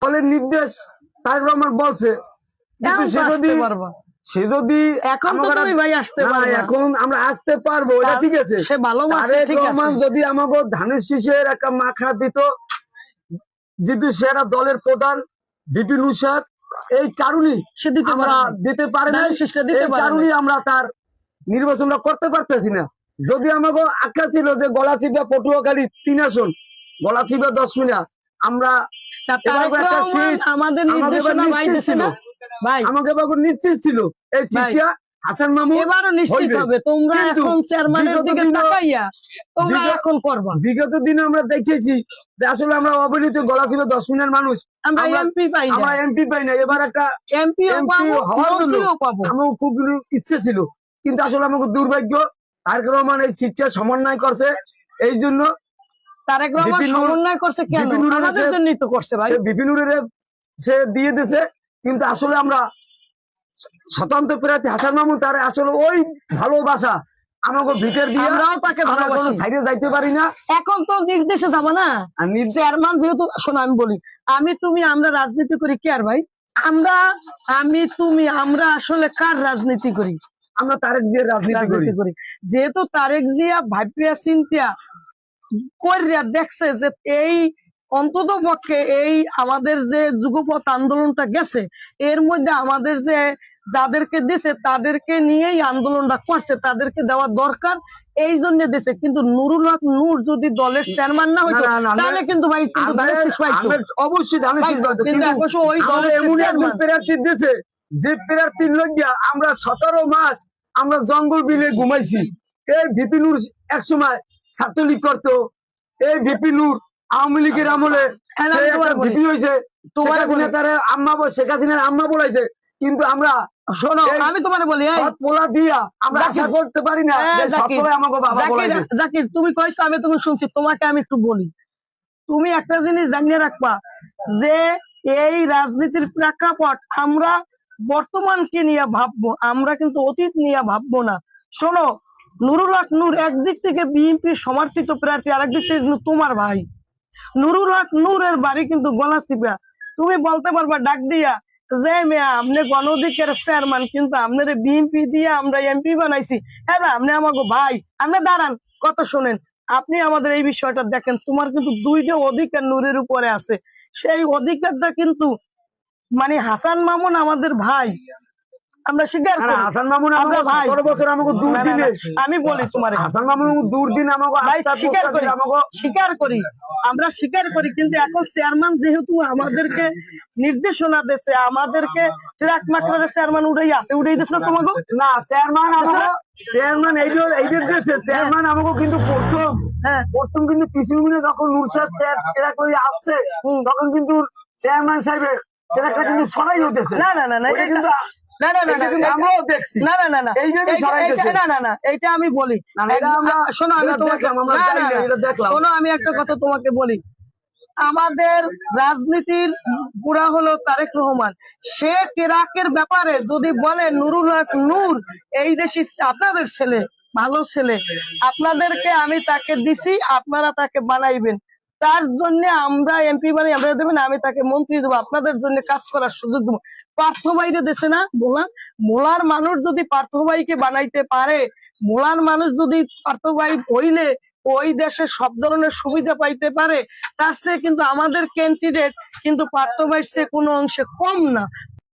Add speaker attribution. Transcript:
Speaker 1: দলের নির্দেশ তারেক রহমান বলছে, কিন্তু সে যদি এখন আমরা আসতে পারবো, এটা ঠিক আছে। তারেক রহমান যদি আমাকে ধানের শীষের একটা মাখা দিত, যেহেতু সে একটা দলের প্রধান বিপিন সাহেব, এই কারণেই আমরা দিতে পারি না, এই কারণেই আমরা তার নির্বাচনটা করতে পারতেছি না। যদি আমাকে আখ্যা ছিল যে গলাচিপা পটুয়াখালী 3 আসন, গলাচিপা 10 মিনিট, আমরা আমাদের নিশ্চিত ছিল এই সিটটা হাসান মামুন এবারও নিশ্চিত হবে। তোমরা এখন চেয়ারম্যানের দিকে তাকাইয়া তোমরা এখন করবা। বিগত দিনে আমরা দেখেছি যে আসলে আমরা অবহেলিত গলাচিপা 10 মিনিটের মানুষ, আমরা এমপি পাই না। এবার একটা এমপি হওয়ার জন্য আমার খুব ইচ্ছে ছিল, কিন্তু আসলে আমাকে দুর্ভাগ্য তারেক রহমান এই সিটটা সমন্বয় করছে। এই জন্য তারেক রহমান সমন্বয় করছে কেন? আমাদের জন্যই তো করছে ভাই। বিপিনুরের সে দিয়ে দিয়েছে, কিন্তু আসলে আমরা স্বতন্ত্র প্রার্থী হাসান মামুন তার আসলে ওই ভালোবাসা আমাকে ভিতর দিয়ে আমরাও তাকে ভালোবাসি, সাইডে যাইতে পারি না। এখন তো নির্দেশে যাব না, চেয়ারম্যান যেহেতু। শোনো আমি বলি, আমি তুমি আমরা রাজনীতি করি কি আর ভাই? আমরা আসলে কার রাজনীতি করি? আমরা তারেক জিয়ার রাজনীতি করি। যেহেতু তারেক জিয়া ভাবিয়া চিন্তিয়া করিয়া দেখছে যে এই অন্তত পক্ষে এই আমাদের যে যুগপথ আন্দোলনটা গেছে, এর মধ্যে আমাদের যে যাদেরকে দিছে তাদেরকে নিয়েই আন্দোলনটা করছে, তাদেরকে দেওয়া দরকার, এই জন্য দিছে। কিন্তু নুরুল হক নূর যদি দলের চেয়ারম্যান না হইতো তাহলে কিন্তু ভাই অবশ্যই ওই দলের প্রার্থী দিছে, যে প্রার্থীর লজ্ঞা আমরা 17 মাস আমরা জঙ্গল বিলে ঘুমাইছি। এই বিপিনুর একসময় ছাত্রলীগ করতো, এই বিপিনুর আওয়ামী লীগের আমলে বিপি হয়েছে, শেখ হাসিনার আম্মা বলাইছে, কিন্তু আমরা শোনো আমি তোমার বলি পোলা দিয়া আমরা আশা করতে পারি না। জাকির তুমি কইছো, আমি তখন শুনছি, তোমাকে আমি একটু বলি, তুমি একটা জিনিস জানিয়ে রাখবা যে এই রাজনীতির প্রেক্ষাপট আমরা বর্তমানকে নিয়ে ভাববো, আমরা কিন্তু অতীত নিয়ে ভাববো না। শোনো, নুরুল হক নূর একদিক থেকে বিএনপি সমর্থিত প্রার্থী, আরেকদিক থেকে কিন্তু তোমার ভাই নুরুল হক নূরের বাড়ি কিন্তু গলাচিপা। তুমি বলতে পারবা ডাক দিয়া যে মেয়া আপনি গণ অধিকার চেয়ারম্যান, কিন্তু আপনার বিএনপি দিয়ে আমরা এমপি বানাইছি। হ্যাঁ আপনি আমাকে ভাই, আপনি দাঁড়ান কত শোনেন, আপনি আমাদের এই বিষয়টা দেখেন। তোমার কিন্তু 2টা অধিকার নূরের উপরে আছে, সেই অধিকারটা কিন্তু মানে হাসান মামুন আমাদের ভাই, আমরা স্বীকার করি। হাসান মামুন আমাদের ভাই, 17 বছর আমাকে দূর দিন, আমি বলি তোমার হাসান মামুন দূর দিন আমাকে স্বীকার করি, আমরা স্বীকার করি। কিন্তু এখন চেয়ারম্যান যেহেতু আমাদেরকে নির্দেশনা দিয়েছে, আমাদেরকে ট্রাক মাকড়ার চেয়ারম্যান উড়াই দিয়েছে না তোমাকে? না, চেয়ারম্যান এইদের দিয়েছে। চেয়ারম্যান আমাকে কিন্তু প্রথম কিন্তু পিছনে যখন নূর সাহেব ট্রাক করে আসছে, তখন কিন্তু চেয়ারম্যান সাহেবের ট্রাকটা কিন্তু সরাই হতেছে। না না না না কিন্তু এইটা আমি বলি। শোনো আমি একটা কথা তোমাকে বলি, আমাদের রাজনীতির পুরা হলো তারেক রহমান। সে ট্রাকের ব্যাপারে যদি বলে নুরুল হক নূর এই দেশে আপনাদের ছেলে, ভালো ছেলে, আপনাদেরকে আমি তাকে দিছি, আপনারা তাকে বানাইবেন, তার জন্য আমরা এমপি বানাই, আমরা দেবেন, আমি তাকে মন্ত্রী দেবো, আপনাদের জন্য কাজ করার সুযোগ দেবো। পার্থ ভাইরে দেশে না মোলার মানুষ যদি পার্থ ভাইকে বানাইতে পারে, মোলার মানুষ যদি পার্থ ভাই হইলে ওই দেশে সব ধরনের সুবিধা পাইতে পারে, তার চেয়ে কিন্তু আমাদের ক্যান্ডিডেট কিন্তু পার্থ ভাইয়ের চেয়ে কোনো অংশে কম না।